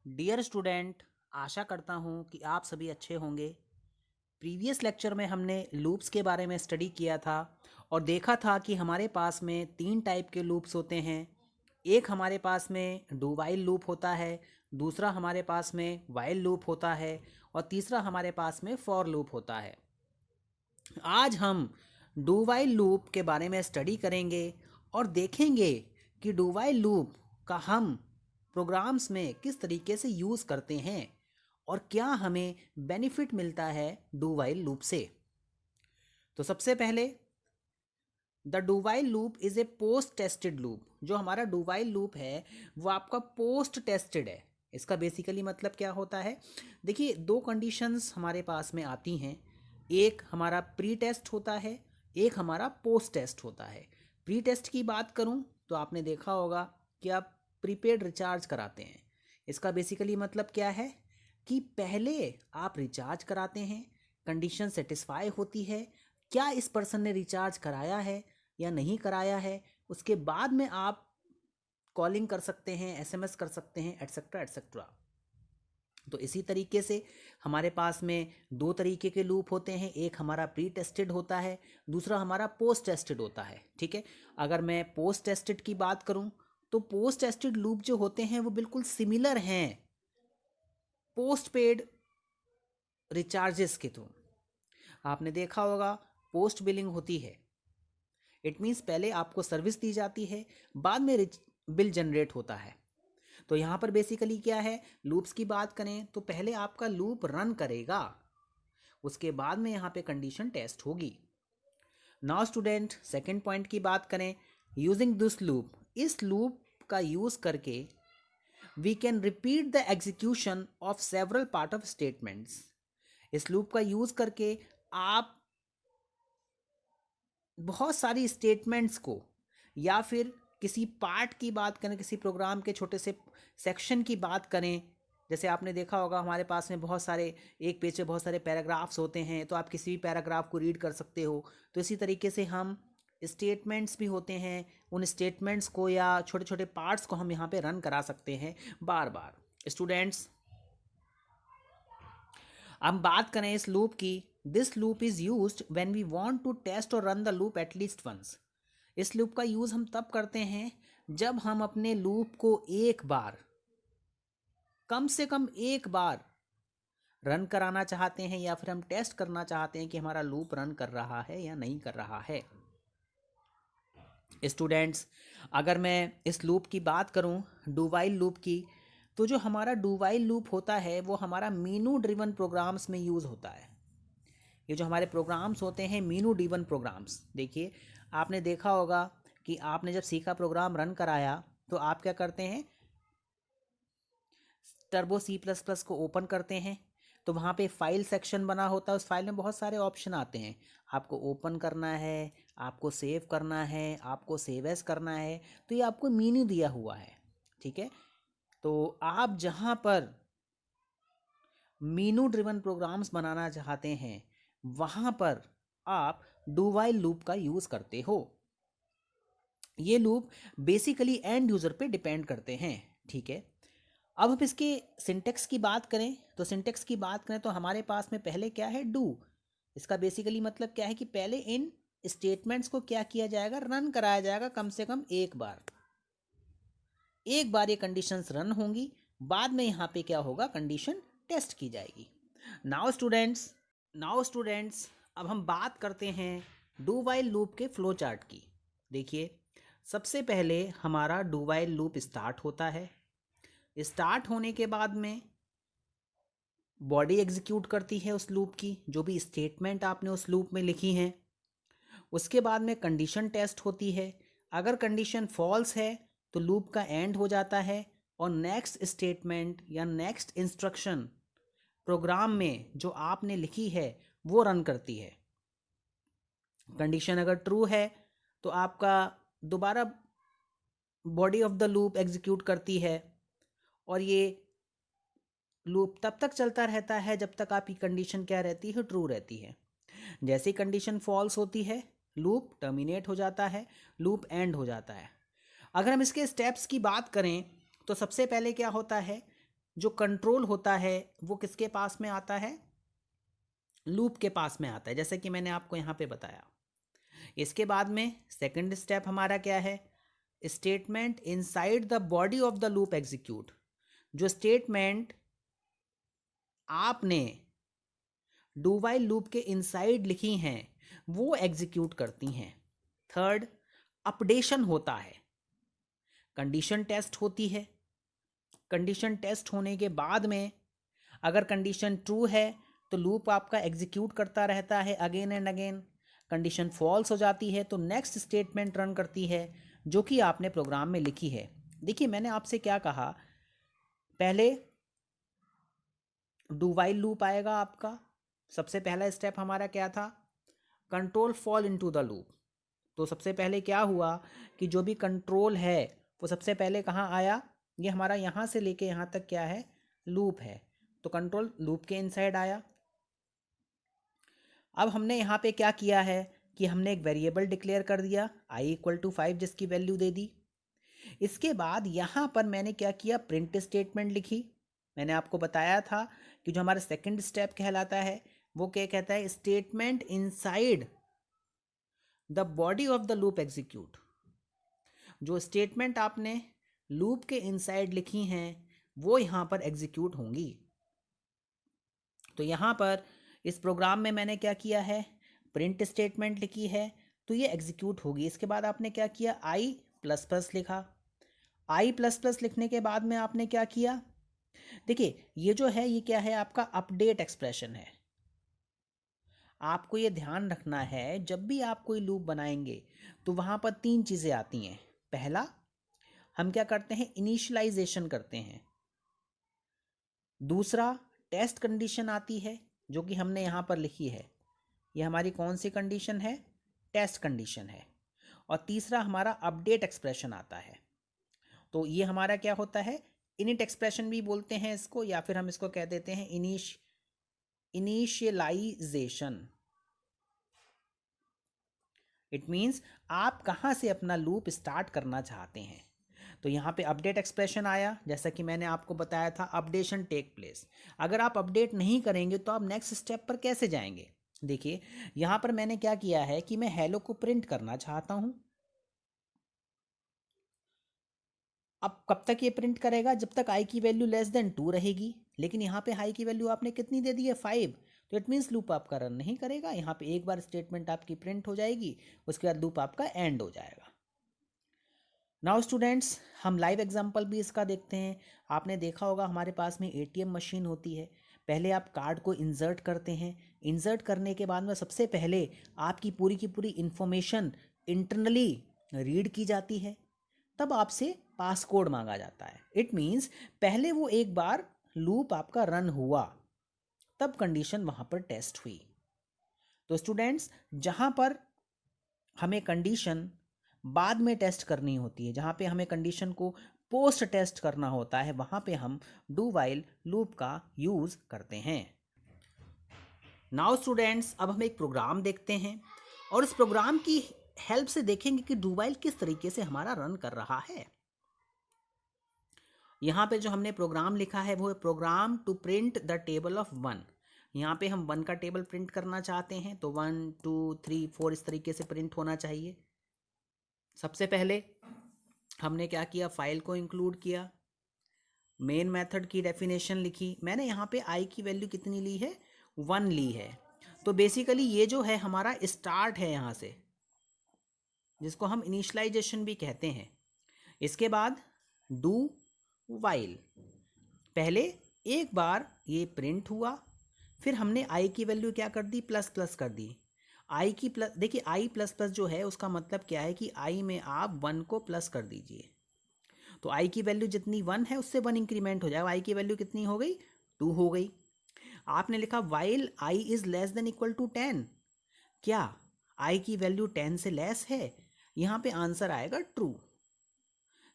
Dear student, आशा करता हूँ कि आप सभी अच्छे होंगे। प्रीवियस लेक्चर में हमने लूप्स के बारे में स्टडी किया था और देखा था कि हमारे पास में तीन टाइप के लूप्स होते हैं। एक हमारे पास में डू वाइल लूप होता है, दूसरा हमारे पास में वाइल लूप होता है और तीसरा हमारे पास में फॉर लूप होता है। आज हम डू वाइल लूप के बारे में स्टडी करेंगे और देखेंगे कि डू वाइल लूप का हम प्रोग्राम्स में किस तरीके से यूज़ करते हैं और क्या हमें बेनिफिट मिलता है डू वाइल लूप से। तो सबसे पहले the do while loop is a post tested loop. जो हमारा डू वाइल लूप है वो आपका पोस्ट टेस्टेड है। इसका बेसिकली मतलब क्या होता है, देखिए दो कंडीशंस हमारे पास में आती हैं। एक हमारा प्री टेस्ट होता है, एक हमारा पोस्ट टेस्ट होता है। प्री टेस्ट की बात करूं तो आपने देखा होगा कि आप प्रीपेड रिचार्ज कराते हैं। इसका बेसिकली मतलब क्या है कि पहले आप रिचार्ज कराते हैं, कंडीशन सेटिस्फाई होती है, क्या इस पर्सन ने रिचार्ज कराया है या नहीं कराया है, उसके बाद में आप कॉलिंग कर सकते हैं, एसएमएस कर सकते हैं, एटसेट्रा एटसेट्रा। तो इसी तरीके से हमारे पास में दो तरीके के लूप होते हैं। एक हमारा प्री टेस्टेड होता है, दूसरा हमारा पोस्ट टेस्टेड होता है। ठीक है, अगर मैं पोस्ट टेस्टेड की बात करूं तो पोस्ट टेस्टेड लूप जो होते हैं वो बिल्कुल सिमिलर हैं पोस्ट पेड रिचार्जेस के थ्रू। आपने देखा होगा पोस्ट बिलिंग होती है, इट मीन्स पहले आपको सर्विस दी जाती है, बाद में बिल जनरेट होता है। तो यहाँ पर बेसिकली क्या है, लूप्स की बात करें तो पहले आपका लूप रन करेगा, उसके बाद में यहाँ पे कंडीशन टेस्ट होगी। नाउ स्टूडेंट, सेकंड पॉइंट की बात करें, यूजिंग दिस लूप, इस लूप का यूज करके we can repeat the execution of several part of statements. इस लूप का यूज करके आप बहुत सारी स्टेटमेंट्स को या फिर किसी पार्ट की बात करें, किसी प्रोग्राम के छोटे से सेक्शन की बात करें, जैसे आपने देखा होगा हमारे पास में बहुत सारे, एक पेज पे बहुत सारे पैराग्राफ्स होते हैं, तो आप किसी भी पैराग्राफ को रीड कर सकते हो। तो इसी तरीके से हम स्टेटमेंट्स भी होते हैं, उन स्टेटमेंट्स को या छोटे छोटे पार्ट्स को हम यहाँ पे रन करा सकते हैं बार बार। स्टूडेंट्स, अब बात करें इस लूप की, this loop is used when we want to test और run the loop at least once. इस लूप का यूज हम तब करते हैं जब हम अपने लूप को एक बार, कम से कम एक बार रन कराना चाहते हैं या फिर हम टेस्ट करना चाहते हैं कि हमारा लूप रन कर रहा है या नहीं कर रहा है। स्टूडेंट्स, अगर मैं इस लूप की बात करूं, डू वाइल लूप की, तो जो हमारा डू वाइल लूप होता है वो हमारा मीनू ड्रिवन प्रोग्राम्स में यूज़ होता है। ये जो हमारे प्रोग्राम्स होते हैं मीनू ड्रिवन प्रोग्राम्स, देखिए आपने देखा होगा कि आपने जब सीखा प्रोग्राम रन कराया तो आप क्या करते हैं, टर्बो सी प्लस प्लस को ओपन करते हैं, तो वहाँ पे फाइल सेक्शन बना होता है। उस फाइल में बहुत सारे ऑप्शन आते हैं, आपको ओपन करना है, आपको सेव करना है, आपको सेव एज करना है। तो ये आपको मीनू दिया हुआ है। ठीक है, तो आप जहाँ पर मीनू ड्रिवन प्रोग्राम्स बनाना चाहते हैं वहाँ पर आप डू वाइल लूप का यूज़ करते हो। ये लूप बेसिकली एंड यूज़र पे डिपेंड करते हैं। ठीक है, अब हम इसके सिंटेक्स की बात करें तो सिंटेक्स की बात करें तो हमारे पास में पहले क्या है, डू। इसका बेसिकली मतलब क्या है कि पहले इन स्टेटमेंट्स को क्या किया जाएगा, रन कराया जाएगा कम से कम एक बार। एक बार ये कंडीशंस रन होंगी, बाद में यहाँ पे क्या होगा, कंडीशन टेस्ट की जाएगी। नाउ स्टूडेंट्स, अब हम बात करते हैं डू वाइल लूप के फ्लो चार्ट की। देखिए, सबसे पहले हमारा डू वाइल लूप स्टार्ट होता है। स्टार्ट होने के बाद में बॉडी एग्जीक्यूट करती है उस लूप की, जो भी स्टेटमेंट आपने उस लूप में लिखी हैं। उसके बाद में कंडीशन टेस्ट होती है। अगर कंडीशन फॉल्स है तो लूप का एंड हो जाता है और नेक्स्ट स्टेटमेंट या नेक्स्ट इंस्ट्रक्शन प्रोग्राम में जो आपने लिखी है वो रन करती है। कंडीशन अगर ट्रू है तो आपका दोबारा body of the loop execute करती है और ये लूप तब तक चलता रहता है जब तक आपकी कंडीशन क्या रहती है, ट्रू रहती है। जैसे ही कंडीशन फॉल्स होती है लूप टर्मिनेट हो जाता है, लूप एंड हो जाता है। अगर हम इसके स्टेप्स की बात करें तो सबसे पहले क्या होता है, जो कंट्रोल होता है वो किसके पास में आता है? लूप के पास में आता है, जैसे कि मैंने आपको यहाँ पे बताया। इसके बाद में सेकंड स्टेप हमारा क्या है? Statement inside the body of the loop execute. जो स्टेटमेंट आपने डू वाइल लूप के इनसाइड लिखी हैं वो एग्जीक्यूट करती हैं। थर्ड, अपडेशन होता है, कंडीशन टेस्ट होती है। कंडीशन टेस्ट होने के बाद में अगर कंडीशन ट्रू है तो लूप आपका एग्जीक्यूट करता रहता है again and again. Condition false हो जाती है तो नेक्स्ट स्टेटमेंट रन करती है जो कि आपने प्रोग्राम में लिखी है। देखिए मैंने आपसे क्या कहा, पहले डू वाइल लूप आएगा आपका। सबसे पहला स्टेप हमारा क्या था? Control fall into the loop. तो सबसे पहले क्या हुआ कि जो भी कंट्रोल है वो सबसे पहले कहाँ आया? ये हमारा यहाँ से लेके यहाँ तक क्या है? लूप है। तो कंट्रोल लूप के इनसाइड आया। अब हमने यहाँ पे क्या किया है कि हमने एक वेरिएबल डिक्लेयर कर दिया i इक्वल टू 5 जिसकी वैल्यू दे दी। इसके बाद यहाँ पर मैंने क्या किया? प्रिंट स्टेटमेंट लिखी। मैंने आपको बताया था कि जो हमारा सेकंड स्टेप कहलाता है वो क्या कहता है? Statement inside the body of the loop execute. जो स्टेटमेंट आपने लूप के इनसाइड लिखी हैं वो यहाँ पर एग्जीक्यूट होंगी। तो यहाँ पर इस प्रोग्राम में मैंने क्या किया है? प्रिंट स्टेटमेंट लिखी है तो ये एग्जीक्यूट होगी। इसके बाद आपने क्या किया? i प्लस प्लस लिखा। i प्लस प्लस लिखने के बाद में आपने क्या किया? देखिए ये जो है ये क्या है? आपका अपडेट एक्सप्रेशन है। आपको ये ध्यान रखना है जब भी आप कोई लूप बनाएंगे तो वहाँ पर तीन चीज़ें आती हैं। पहला, हम क्या करते हैं? इनिशियलाइजेशन करते हैं। दूसरा, टेस्ट कंडीशन आती है जो कि हमने यहाँ पर लिखी है। ये हमारी कौन सी कंडीशन है? टेस्ट कंडीशन है। और तीसरा हमारा अपडेट एक्सप्रेशन आता है। तो ये हमारा क्या होता है? इनिट एक्सप्रेशन भी बोलते हैं इसको, या फिर हम इसको कह देते हैं इनिशियलाइजेशन। इट मीन्स आप कहाँ से अपना लूप स्टार्ट करना चाहते हैं। तो यहाँ पे अपडेट एक्सप्रेशन आया, जैसा कि मैंने आपको बताया था अपडेशन टेक प्लेस। अगर आप अपडेट नहीं करेंगे तो आप नेक्स्ट स्टेप पर कैसे जाएंगे? देखिए यहाँ पर मैंने क्या किया है कि मैं हेलो को प्रिंट करना चाहता हूँ। अब कब तक ये प्रिंट करेगा? जब तक i की वैल्यू लेस देन 2 रहेगी। लेकिन यहाँ पे i की वैल्यू आपने कितनी दे दी है? 5। तो इट मीन्स लूप आपका रन नहीं करेगा। यहाँ पे एक बार स्टेटमेंट आपकी प्रिंट हो जाएगी, उसके बाद लूप आपका एंड हो जाएगा। नाउ स्टूडेंट्स, हम लाइव एग्जांपल भी इसका देखते हैं। आपने देखा होगा हमारे पास में एटीएम मशीन होती है। पहले आप कार्ड को इंसर्ट करते हैं। इंसर्ट करने के बाद में सबसे पहले आपकी पूरी की पूरी इंफॉर्मेशन इंटरनली रीड की जाती है, तब आपसे पासकोड मांगा जाता है। इट मीन्स पहले वो एक बार लूप आपका रन हुआ, तब कंडीशन वहाँ पर टेस्ट हुई। तो स्टूडेंट्स, जहाँ पर हमें कंडीशन बाद में टेस्ट करनी होती है, जहाँ पे हमें कंडीशन को पोस्ट टेस्ट करना होता है, वहाँ पे हम डू वाइल लूप का यूज़ करते हैं। नाउ स्टूडेंट्स, अब हम एक प्रोग्राम देखते हैं और इस प्रोग्राम की हेल्प से देखेंगे कि डू वाइल किस तरीके से हमारा रन कर रहा है। यहाँ पे जो हमने प्रोग्राम लिखा है वो है program to print the table of 1। यहाँ पे हम 1 का टेबल प्रिंट करना चाहते हैं, तो 1 2 3 4 इस तरीके से प्रिंट होना चाहिए। सबसे पहले हमने क्या किया? फाइल को इंक्लूड किया, मेन मेथड की डेफिनेशन लिखी। मैंने यहाँ पे i की वैल्यू कितनी ली है? 1 ली है। तो बेसिकली ये जो है हमारा स्टार्ट है यहाँ से, जिसको हम इनिशियलाइजेशन भी कहते हैं। इसके बाद डू वाइल, पहले एक बार ये प्रिंट हुआ, फिर हमने i की वैल्यू क्या कर दी? प्लस प्लस कर दी। i की प्लस, देखिए i प्लस प्लस जो है उसका मतलब क्या है कि i में आप 1 को प्लस कर दीजिए। तो i की वैल्यू जितनी 1 है उससे 1 इंक्रीमेंट हो जाएगा। i की वैल्यू कितनी हो गई? 2 हो गई। आपने लिखा while i is less than equal to 10। क्या i की वैल्यू 10 से लेस है? यहाँ पे आंसर आएगा ट्रू।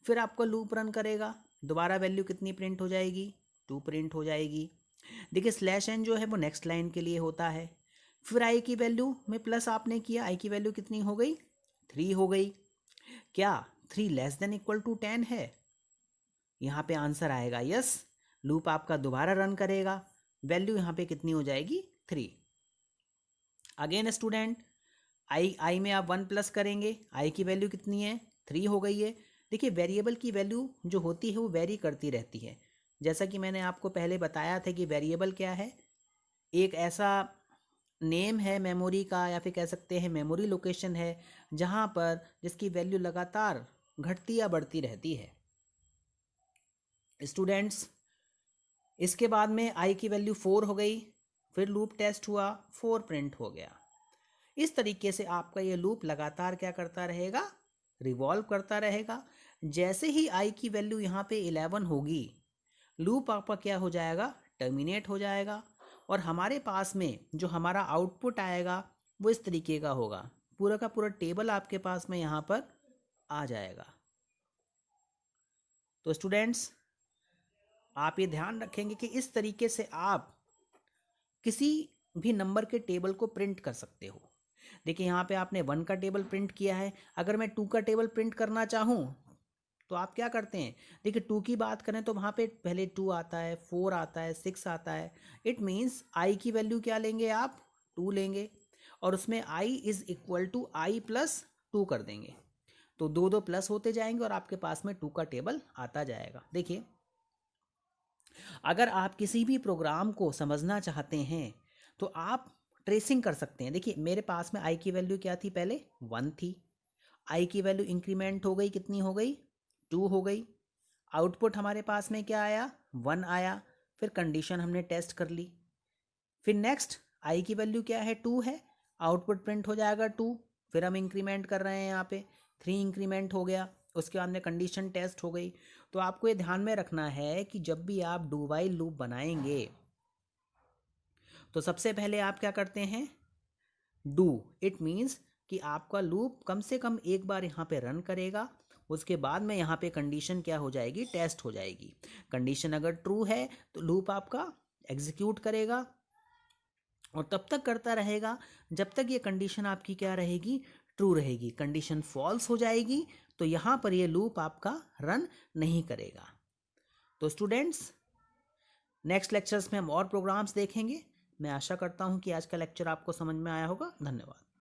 फिर आपको लूप रन करेगा, दोबारा वैल्यू कितनी प्रिंट हो जाएगी? 2 प्रिंट हो जाएगी। देखिए स्लैश एन जो है वो नेक्स्ट लाइन के लिए होता है। फिर i की वैल्यू में प्लस आपने किया, i की वैल्यू कितनी हो गई? 3 हो गई। क्या 3 लेस देन इक्वल टू 10 है? यहाँ पे आंसर आएगा यस। लूप आपका दोबारा रन करेगा, वैल्यू यहाँ पे कितनी हो जाएगी 3। अगेन स्टूडेंट आई में आप 1 प्लस करेंगे, आई की वैल्यू कितनी है 3 हो गई है। देखिए वेरिएबल की वैल्यू जो होती है वो वेरी करती रहती है, जैसा कि मैंने आपको पहले बताया था कि वेरिएबल क्या है, एक ऐसा नेम है मेमोरी का, या फिर कह सकते हैं मेमोरी लोकेशन है जहाँ पर जिसकी वैल्यू लगातार घटती या बढ़ती रहती है। स्टूडेंट्स इसके बाद में आई की वैल्यू 4 हो गई, फिर लूप टेस्ट हुआ, 4 प्रिंट हो गया। इस तरीके से आपका ये लूप लगातार क्या करता रहेगा, रिवॉल्व करता रहेगा। जैसे ही आई की वैल्यू यहाँ पे 11 होगी, लूप आपका क्या हो जाएगा, टर्मिनेट हो जाएगा, और हमारे पास में जो हमारा आउटपुट आएगा वो इस तरीके का होगा, पूरा का पूरा टेबल आपके पास में यहाँ पर आ जाएगा। तो स्टूडेंट्स आप ये ध्यान रखेंगे कि इस तरीके से आप किसी भी नंबर के टेबल को प्रिंट कर सकते हो। देखिए यहाँ पे आपने 1 का टेबल प्रिंट किया है, अगर मैं 2 का टेबल प्रिंट करना चाहूँ तो आप क्या करते हैं, देखिए 2 की बात करें तो वहाँ पे पहले 2 आता है, 4 आता है, 6 आता है। इट मीन्स आई की वैल्यू क्या लेंगे आप, 2 लेंगे, और उसमें I is equal to I plus 2 कर देंगे, तो 2 प्लस होते जाएंगे और आपके पास में 2 का टेबल आता जाएगा। देखिए अगर आप किसी भी प्रोग्राम को समझना चाहते हैं तो आप ट्रेसिंग कर सकते हैं। देखिए मेरे पास में आई की वैल्यू क्या थी, पहले 1 थी, आई की वैल्यू इंक्रीमेंट हो गई, कितनी हो गई 2 हो गई, आउटपुट हमारे पास में क्या आया 1 आया, फिर कंडीशन हमने टेस्ट कर ली, फिर नेक्स्ट आई की वैल्यू क्या है 2 है, आउटपुट प्रिंट हो जाएगा 2, फिर हम इंक्रीमेंट कर रहे हैं यहाँ पे 3 इंक्रीमेंट हो गया, उसके बाद में कंडीशन टेस्ट हो गई। तो आपको ये ध्यान में रखना है कि जब भी आप डू व्हाइल लूप बनाएंगे तो सबसे पहले आप क्या करते हैं, डू, इट मीन्स कि आपका लूप कम से कम एक बार यहाँ पे रन करेगा, उसके बाद में यहाँ पे कंडीशन क्या हो जाएगी, टेस्ट हो जाएगी। कंडीशन अगर ट्रू है तो लूप आपका एग्जीक्यूट करेगा और तब तक करता रहेगा जब तक ये कंडीशन आपकी क्या रहेगी, ट्रू रहेगी। कंडीशन फॉल्स हो जाएगी तो यहाँ पर ये लूप आपका रन नहीं करेगा। तो स्टूडेंट्स नेक्स्ट लेक्चर्स में हम और प्रोग्राम्स देखेंगे। मैं आशा करता हूँ कि आज का लेक्चर आपको समझ में आया होगा। धन्यवाद।